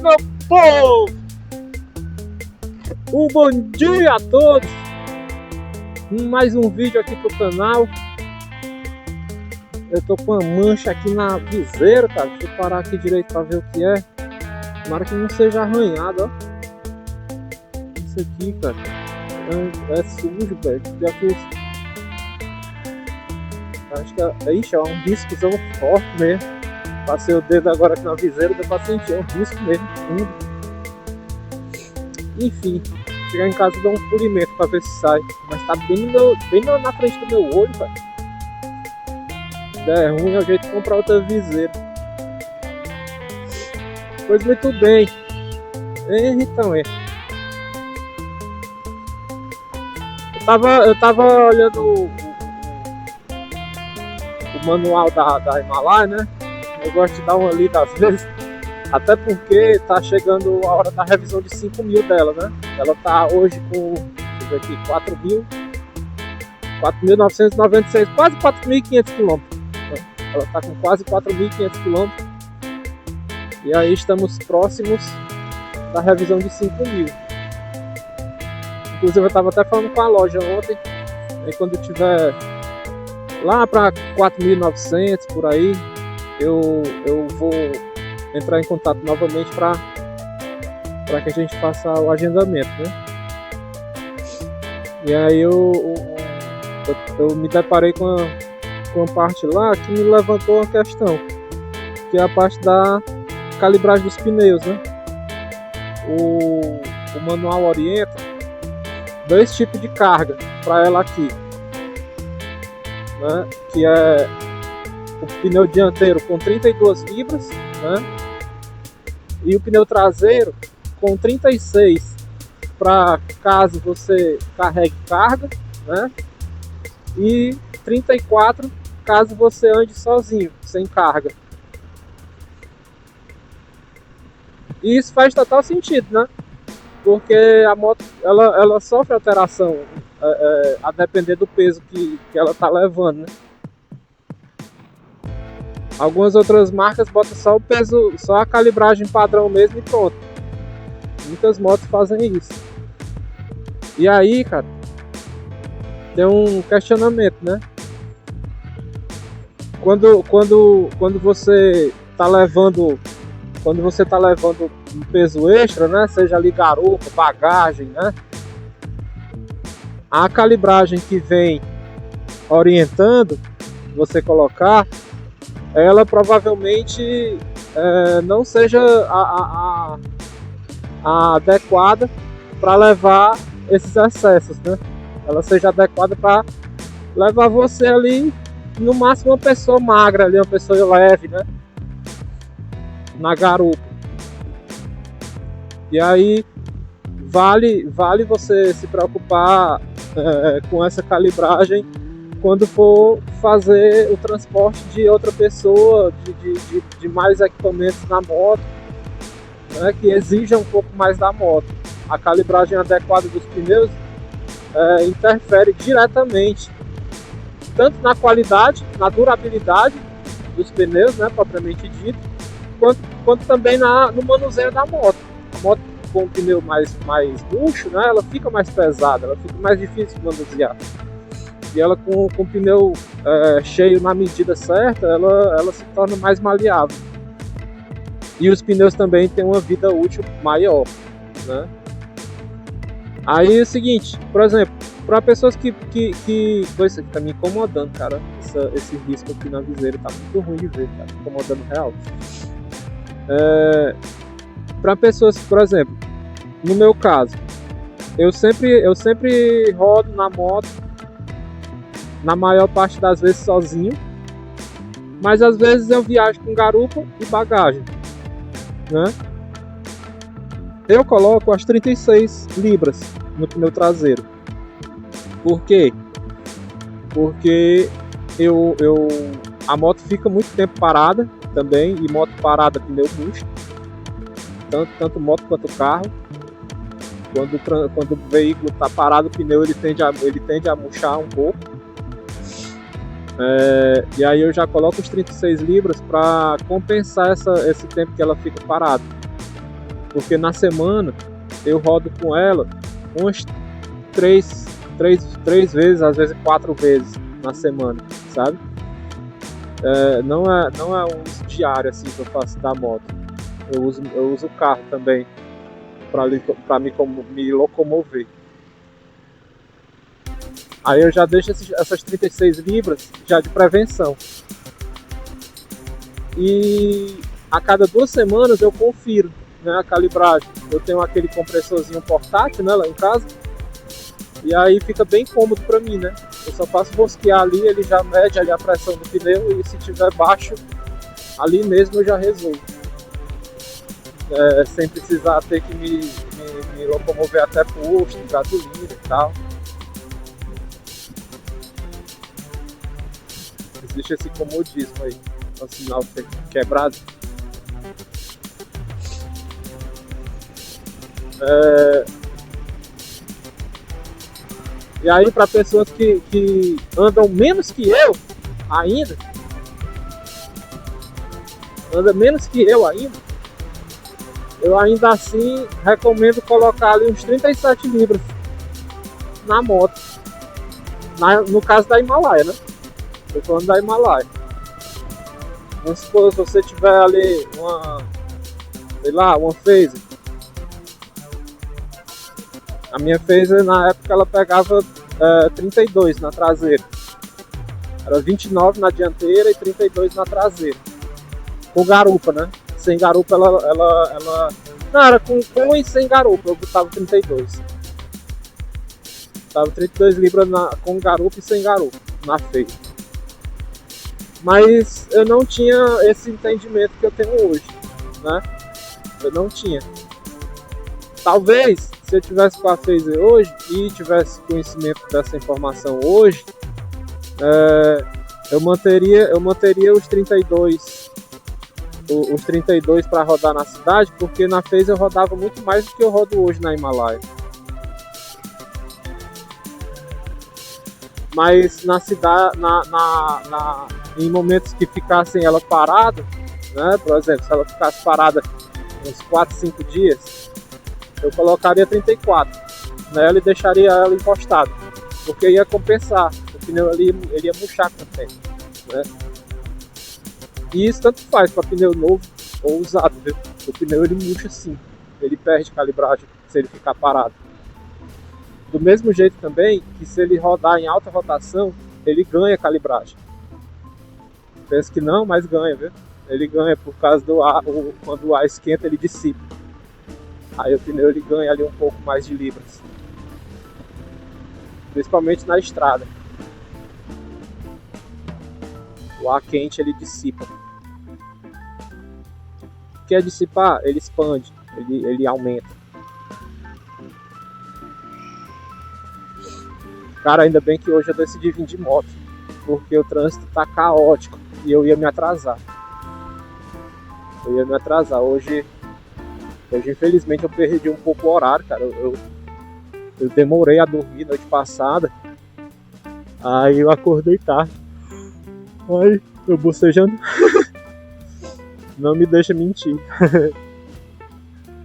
meu povo! Um bom dia a todos! Mais um vídeo aqui pro canal. Eu tô com uma mancha aqui na viseira, cara. Deixa eu parar aqui direito pra ver o que é. Tomara que não seja arranhado, ó. Isso aqui, cara, é sujo, velho. Pior que isso. Acho que é um riscozão forte mesmo. Passei o dedo agora aqui na viseira, deu pra sentir, é um risco mesmo, fundo. Enfim, chegar em casa e dar um polimento pra ver se sai. Mas tá bem na frente do meu olho, velho. Se der ruim, é o jeito de comprar outra viseira. Pois muito bem. Então eu tava olhando o manual da Himalaia, né? Eu gosto de dar uma lida às vezes, até porque tá chegando a hora da revisão de 5.000 dela, né? Ela tá hoje com, deixa eu ver aqui, 4.996, quase 4.500 km. Ela tá com quase 4.500 km. E aí estamos próximos da revisão de 5.000. Inclusive eu tava até falando com a loja ontem, aí quando eu tiver lá para 4.900 por aí, eu vou entrar em contato novamente para que a gente faça o agendamento, né? E aí eu me deparei com uma parte lá que me levantou uma questão, que é a parte da calibragem dos pneus, né? O manual orienta 2 tipos de carga para ela aqui, né? Que é o pneu dianteiro com 32 libras, né? E o pneu traseiro com 36, para caso você carregue carga, né? E 34 caso você ande sozinho, sem carga. E isso faz total sentido, né? Porque a moto ela sofre alteração a depender do peso que ela tá levando, né? Algumas outras marcas botam só o peso, só a calibragem padrão mesmo e pronto. Muitas motos fazem isso. E aí, cara, tem um questionamento, né? Quando você tá levando um peso extra, né? Seja ali garupa, bagagem, né? A calibragem que vem orientando você colocar, ela provavelmente não seja a adequada para levar esses excessos, né? Ela seja adequada para levar você ali, no máximo uma pessoa magra ali, uma pessoa leve, né? Na garupa. E aí vale você se preocupar com essa calibragem quando for fazer o transporte de outra pessoa, de mais equipamentos na moto, né, que exija um pouco mais da moto. A calibragem adequada dos pneus interfere diretamente, tanto na qualidade, na durabilidade dos pneus, né, propriamente dito, quanto também no manuseio da moto. A moto com o pneu mais murcho, né, ela fica mais pesada, ela fica mais difícil de manusear. E ela com o pneu cheio na medida certa, ela se torna mais maleável. E os pneus também têm uma vida útil maior, né? Aí é o seguinte, por exemplo, para pessoas que isso aqui tá me incomodando, cara. Esse risco aqui na viseira tá muito ruim de ver, tá me incomodando real. Para pessoas, por exemplo, no meu caso, eu sempre rodo na moto, na maior parte das vezes sozinho, mas às vezes eu viajo com garupa e bagagem, né? Eu coloco as 36 libras no pneu traseiro. Por quê? Porque a moto fica muito tempo parada também, e moto parada pneu murcha, tanto moto quanto carro. Quando o veículo está parado, o pneu ele tende a murchar um pouco. E aí eu já coloco os 36 libras para compensar esse tempo que ela fica parada. Porque na semana eu rodo com ela umas três vezes, às vezes 4 vezes na semana, sabe? Não é um uso diário assim que eu faço da moto. Eu uso o carro também para me locomover. Aí eu já deixo essas 36 libras já de prevenção. E a cada 2 semanas eu confiro, né, a calibragem. Eu tenho aquele compressorzinho portátil, né, lá em casa. E aí fica bem cômodo para mim, né? Eu só faço rosquear ali, ele já mede ali a pressão do pneu e se tiver baixo, ali mesmo eu já resolvo. Sem precisar ter que me locomover até posto, gasolina e tal. Existe esse comodismo aí, o sinal ser quebrado. E aí para pessoas que andam menos que eu ainda, eu ainda assim recomendo colocar ali uns 37 libras na moto. No caso da Himalaia, né? Estou falando da Himalaia. Vamos supor, se você tiver ali uma Phaser. A minha Phaser na época ela pegava 32 na traseira. Era 29 na dianteira e 32 na traseira. Com garupa, né? Sem garupa ela... Não, era com e sem garupa, eu botava 32. Tava 32 libras com garupa e sem garupa, na Phaser. Mas eu não tinha esse entendimento que eu tenho hoje, né? Eu não tinha. Talvez, se eu tivesse com a Phaser hoje e tivesse conhecimento dessa informação hoje, eu manteria os 32 para rodar na cidade, porque na Phaser eu rodava muito mais do que eu rodo hoje na Himalaia. Mas na cidade, em momentos que ficassem ela parada, né? Por exemplo, se ela ficasse parada uns 4, 5 dias, eu colocaria 34 nela e deixaria ela encostada, porque ia compensar, o pneu ali ele ia murchar com o tempo, né? E isso tanto faz para pneu novo ou usado, viu? O pneu ele murcha sim, ele perde calibragem se ele ficar parado. Do mesmo jeito também que se ele rodar em alta rotação, ele ganha calibragem. Penso que não, mas ganha, viu? Ele ganha por causa do ar, quando o ar esquenta ele dissipa. Aí o pneu ele ganha ali um pouco mais de libras. Principalmente na estrada. O ar quente ele dissipa. Quer dissipar? Ele expande, ele aumenta. Cara, ainda bem que hoje eu decidi vir de moto, porque o trânsito tá caótico e eu ia me atrasar. Hoje infelizmente eu perdi um pouco o horário, cara. Eu demorei a dormir noite passada. Aí eu acordei tarde. Ai, eu bocejando. Não me deixa mentir.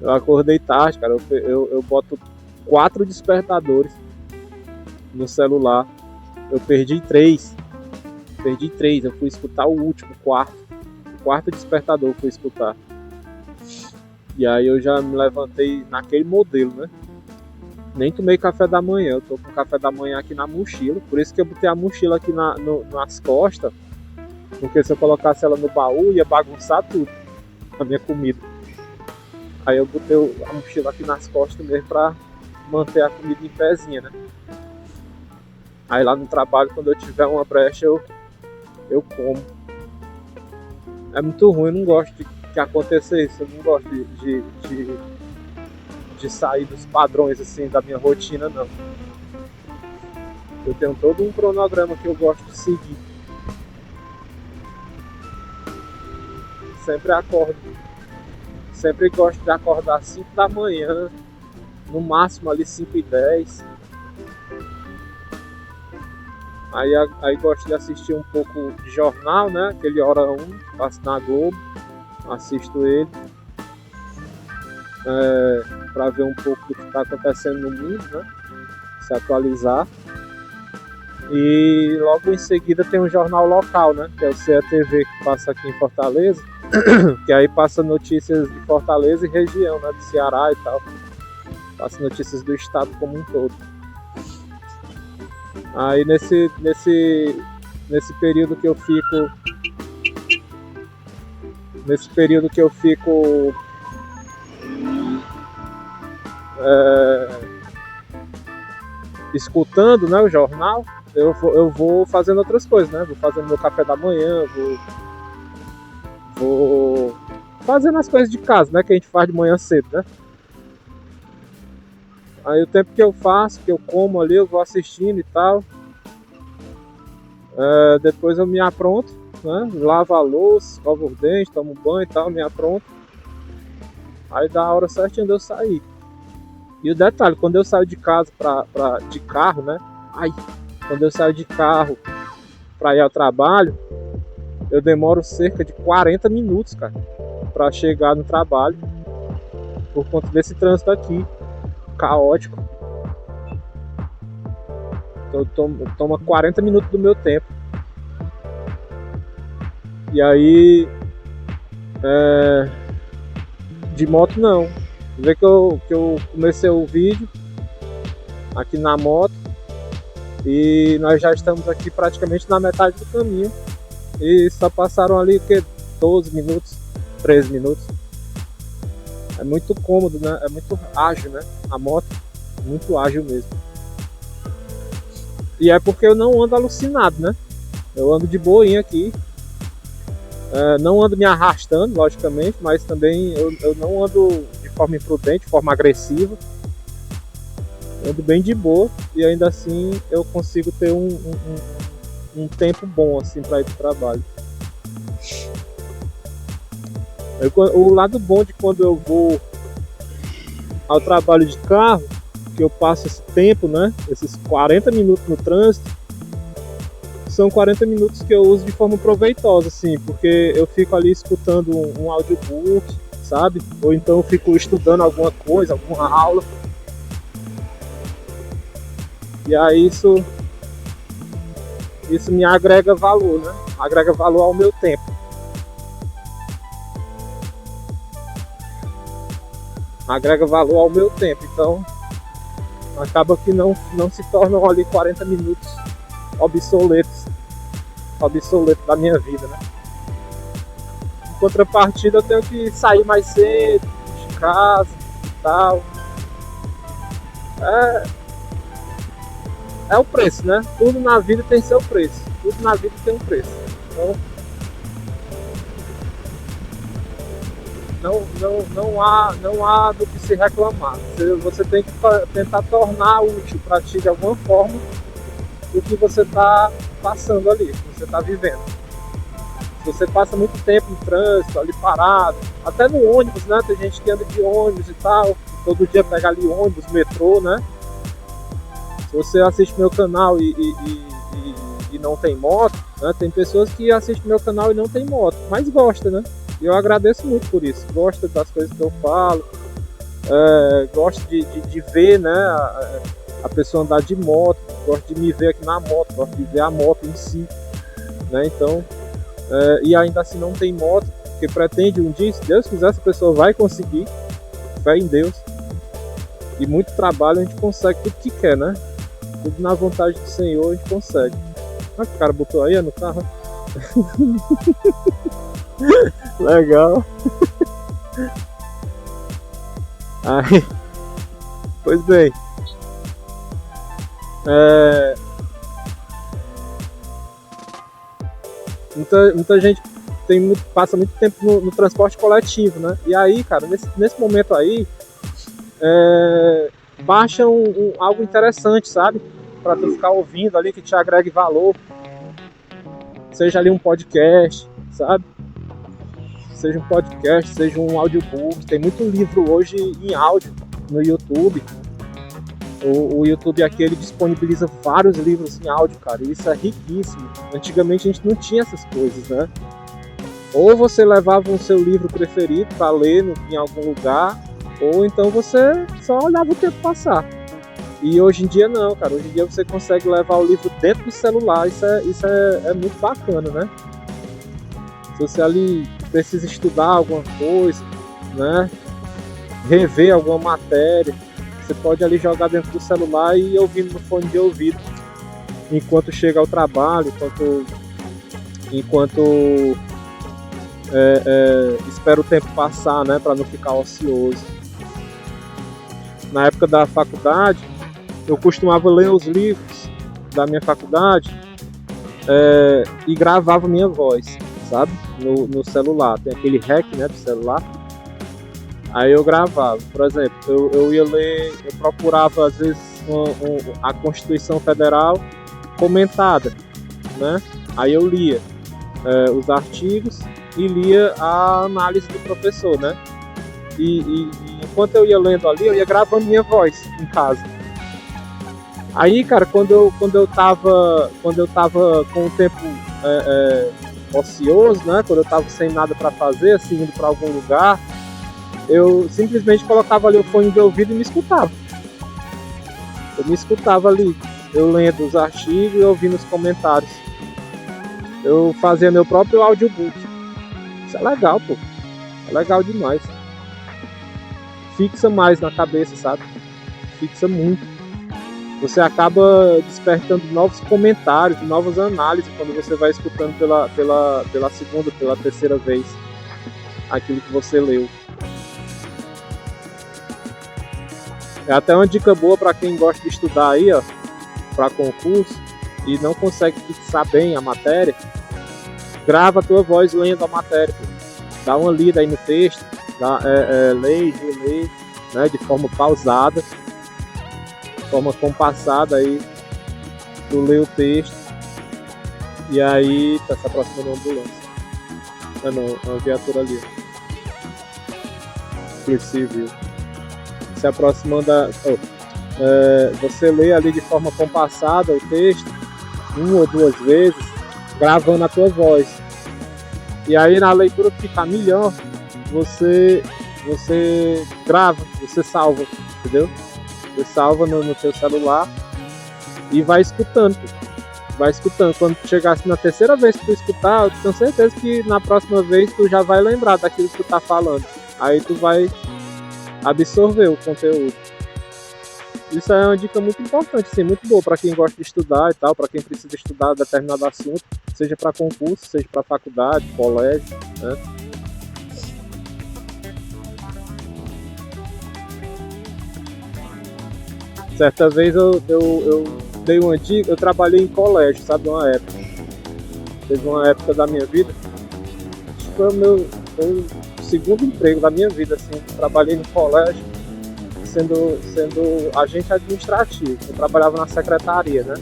Eu acordei tarde, cara. Eu boto 4 despertadores no celular. Eu perdi 3. Eu fui escutar o último, o quarto despertador eu fui escutar. E aí eu já me levantei naquele modelo, né? Nem tomei café da manhã. Eu tô com café da manhã aqui na mochila. Por isso que eu botei a mochila aqui nas costas. Porque se eu colocasse ela no baú, ia bagunçar tudo, a minha comida. Aí eu botei a mochila aqui nas costas mesmo pra manter a comida em pezinha, né? Aí lá no trabalho, quando eu tiver uma brecha, eu como. É muito ruim, eu não gosto de acontecer isso. Eu não gosto de sair dos padrões assim da minha rotina, não. Eu tenho todo um cronograma que eu gosto de seguir. Sempre acordo. Sempre gosto de acordar às 5 da manhã. No máximo ali 5h10. Aí gosto de assistir um pouco de jornal, né? Aquele Hora 1, passa na Globo. Assisto ele. para ver um pouco do que está acontecendo no mundo, né? Se atualizar. E logo em seguida tem um jornal local, né? Que é o CETV, que passa aqui em Fortaleza, que aí passa notícias de Fortaleza e região, né? Do Ceará e tal. Passa notícias do estado como um todo. Aí nesse período que eu fico escutando, né, o jornal, eu vou fazendo outras coisas, né? Vou fazendo meu café da manhã, vou fazendo as coisas de casa, né? Que a gente faz de manhã cedo, né? Aí o tempo que eu faço, que eu como ali, eu vou assistindo e tal. Depois eu me apronto, né? Lavo a louça, escovo os dentes, tomo banho e tal, me apronto. Aí dá a hora certinha de eu sair. E o detalhe, quando eu saio de casa de carro, né? Quando eu saio de carro para ir ao trabalho, eu demoro cerca de 40 minutos, cara, para chegar no trabalho, por conta desse trânsito aqui, caótico. Então, toma 40 minutos do meu tempo. E aí, de moto não. Vê que eu comecei o vídeo aqui na moto. E nós já estamos aqui praticamente na metade do caminho. E só passaram ali 12 minutos, 13 minutos. É muito cômodo, né? É muito ágil, né? A moto, muito ágil mesmo. E é porque eu não ando alucinado, né? Eu ando de boinha aqui. Não ando me arrastando, logicamente, mas também eu não ando de forma imprudente, de forma agressiva. Ando bem de boa e ainda assim eu consigo ter um tempo bom assim para ir para o trabalho. O lado bom de quando eu vou ao trabalho de carro, que eu passo esse tempo, né? Esses 40 minutos no trânsito, são 40 minutos que eu uso de forma proveitosa, assim, porque eu fico ali escutando um audiobook, sabe? Ou então eu fico estudando alguma coisa, alguma aula. E aí isso me agrega valor, né? Agrega valor ao meu tempo. Agrega valor ao meu tempo. Então, acaba que não se tornam ali 40 minutos obsoletos da minha vida, né? Em contrapartida, eu tenho que sair mais cedo de casa e tal. É o preço, né? Tudo na vida tem seu preço. Tudo na vida tem um preço. Então, não há do que se reclamar. Você tem que tentar tornar útil para ti de alguma forma o que você está passando ali, o que você está vivendo. Se você passa muito tempo no trânsito, ali parado, até no ônibus, né? Tem gente que anda de ônibus e tal, todo dia pega ali ônibus, metrô, né? Se você assiste meu canal e não tem moto, né? Tem pessoas que assistem meu canal e não tem moto, mas gosta, né? E eu agradeço muito por isso. Gosta das coisas que eu falo, gosto de ver, né, a pessoa andar de moto, gosto de me ver aqui na moto, gosto de ver a moto em si, né? Então, e ainda assim não tem moto, porque pretende um dia, se Deus quiser, essa pessoa vai conseguir, fé em Deus. E muito trabalho a gente consegue tudo que quer, né? Tudo na vontade do Senhor a gente consegue. Olha que o cara botou aí no carro. Legal. Aí, pois bem, muita gente passa muito tempo no transporte coletivo, né? E aí, cara, nesse momento aí, baixa algo interessante, sabe? Pra tu ficar ouvindo ali, que te agregue valor. Seja ali um podcast, sabe? Seja um podcast, seja um audiobook. Tem muito livro hoje em áudio no YouTube. O YouTube aqui, ele disponibiliza vários livros em áudio, cara. E isso é riquíssimo. Antigamente a gente não tinha essas coisas, né? Ou você levava o seu livro preferido para ler em algum lugar, ou então você só olhava o tempo passar. E hoje em dia não, cara. Hoje em dia você consegue levar o livro dentro do celular. Isso é muito bacana, né? Se você ali precisa estudar alguma coisa, né? Rever alguma matéria, você pode ali jogar dentro do celular e ir ouvindo no fone de ouvido enquanto chega ao trabalho, enquanto espera o tempo passar, né? Para não ficar ocioso. Na época da faculdade, eu costumava ler os livros da minha faculdade e gravava minha voz, sabe? No celular. Tem aquele REC, né, do celular. Aí eu gravava. Por exemplo, eu ia ler, eu procurava às vezes a Constituição Federal comentada, né? Aí eu lia os artigos e lia a análise do professor, né? E enquanto eu ia lendo ali, eu ia gravando minha voz em casa. Aí, cara, quando eu tava com o tempo ocioso, né? Quando eu tava sem nada para fazer, assim, indo para algum lugar, eu simplesmente colocava ali o fone de ouvido e me escutava. Eu me escutava ali, eu lendo os artigos e ouvindo os comentários. Eu fazia meu próprio audiobook. Isso é legal, pô. É legal demais. Fixa mais na cabeça, sabe? Fixa muito. Você acaba despertando novos comentários, novas análises quando você vai escutando pela segunda, pela terceira vez aquilo que você leu. É até uma dica boa para quem gosta de estudar aí, ó, para concurso e não consegue fixar bem a matéria. Grava a tua voz lendo a matéria, pô. Dá uma lida aí no texto, lê, relê, né, de forma pausada, de forma compassada aí, tu lê o texto e aí tá se aproximando uma ambulância. Não, uma viatura ali. Polícia Civil. Se aproximando você lê ali de forma compassada o texto, uma ou duas vezes, gravando a tua voz. E aí na leitura que ficar melhor, você grava, você salva, entendeu? Você salva no teu celular e vai escutando. Vai escutando. Quando chegasse na terceira vez que tu escutar, eu tenho certeza que na próxima vez tu já vai lembrar daquilo que tu tá falando. Aí tu vai absorver o conteúdo. Isso é uma dica muito importante, sim, muito boa para quem gosta de estudar e tal, para quem precisa estudar determinado assunto, seja para concurso, seja para faculdade, colégio, né? Certa vez eu dei uma dica, eu trabalhei em colégio, sabe, uma época. Teve uma época da minha vida, acho que foi o segundo emprego da minha vida, assim, trabalhei no colégio, sendo agente administrativo. Eu trabalhava na secretaria, né?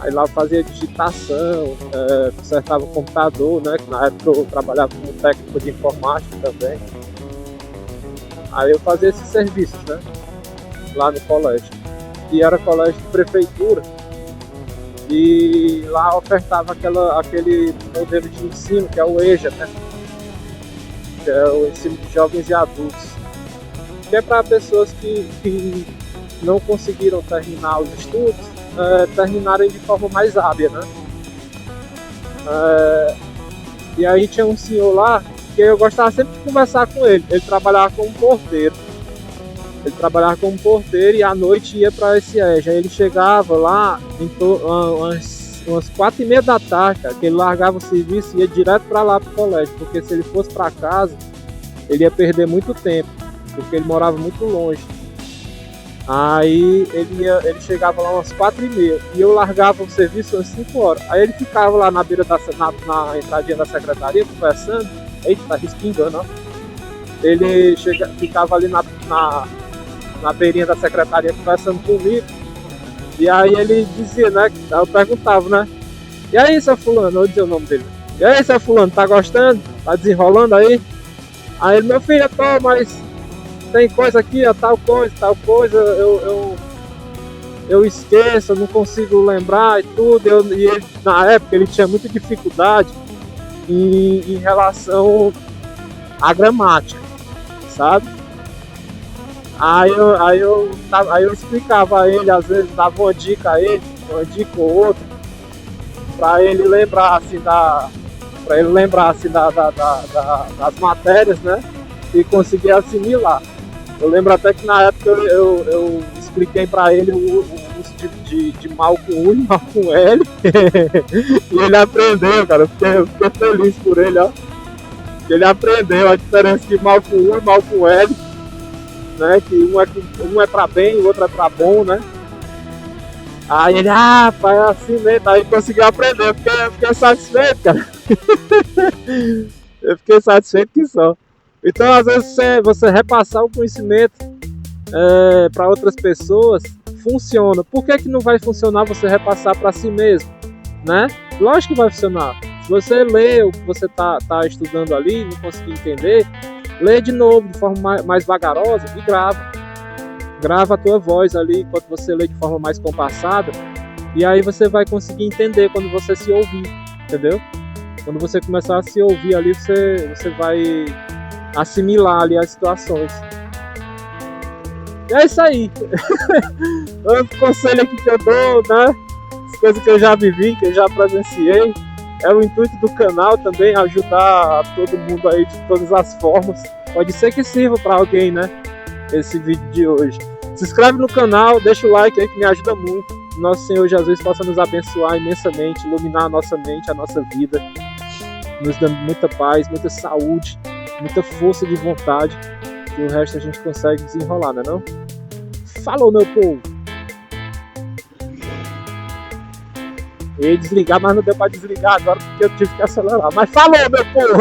Aí lá eu fazia digitação, consertava o computador, né? Que na época eu trabalhava como técnico de informática também. Aí eu fazia esses serviços, né? Lá no colégio. E era colégio de prefeitura. E lá ofertava aquele modelo de ensino, que é o EJA, né? Que é o ensino de jovens e adultos. Que é para pessoas que não conseguiram terminar os estudos, terminarem de forma mais hábil, né? E aí tinha um senhor lá que eu gostava sempre de conversar com ele. Ele trabalhava como porteiro. E à noite ia para esse EJA. Aí ele chegava lá umas 4h30 da tarde, cara, que ele largava o serviço e ia direto para lá pro colégio, porque se ele fosse para casa, ele ia perder muito tempo, porque ele morava muito longe. Aí ele chegava lá umas 4h30 e eu largava o serviço às 5 horas. Aí ele ficava lá na beira na entradinha da secretaria conversando. Eita, tá respingando, ó. Ele ficava ali na beirinha da secretaria conversando comigo. E aí ele dizia, né? Eu perguntava, né? E aí, seu fulano? Eu dizia o nome dele. E aí, seu fulano, tá gostando? Tá desenrolando aí? Aí ele, meu filho, mas tem coisa aqui, ó, tal coisa, eu esqueço, eu não consigo lembrar e tudo. E ele, na época ele tinha muita dificuldade em relação à gramática, sabe? Aí eu explicava a ele, às vezes dava uma dica a ele, uma dica ou outra, para ele lembrar assim das matérias, né? E conseguir assimilar. Eu lembro até que na época eu expliquei para ele o uso de mal com U e mal com L. E ele aprendeu, cara. Eu fiquei feliz por ele, ó. Ele aprendeu a diferença de mal com U e mal com L, né? Que um é para bem e o outro é para bom, né? Aí ele, pai, é assim mesmo. Aí conseguiu aprender. Eu fiquei satisfeito, cara. Eu fiquei satisfeito que só. Então, às vezes, você repassar o conhecimento para outras pessoas funciona. Por que não vai funcionar você repassar para si mesmo, né? Lógico que vai funcionar. Se você lê o que você tá estudando ali e não conseguir entender, lê de novo de forma mais vagarosa e grava. Grava a tua voz ali enquanto você lê de forma mais compassada, e aí você vai conseguir entender quando você se ouvir, entendeu? Quando você começar a se ouvir ali, você vai assimilar ali as situações. E é isso aí. Outro conselho aqui que eu dou, né? As coisas que eu já vivi, que eu já presenciei. É o intuito do canal também, ajudar todo mundo aí de todas as formas. Pode ser que sirva para alguém, né? Esse vídeo de hoje. Se inscreve no canal, deixa o like aí que me ajuda muito. Nosso Senhor Jesus possa nos abençoar imensamente, iluminar a nossa mente, a nossa vida, nos dando muita paz, muita saúde, muita força de vontade, que o resto a gente consegue desenrolar, né não? Falou, meu povo! Eu ia desligar, mas não deu para desligar agora porque eu tive que acelerar. Mas falou, meu povo!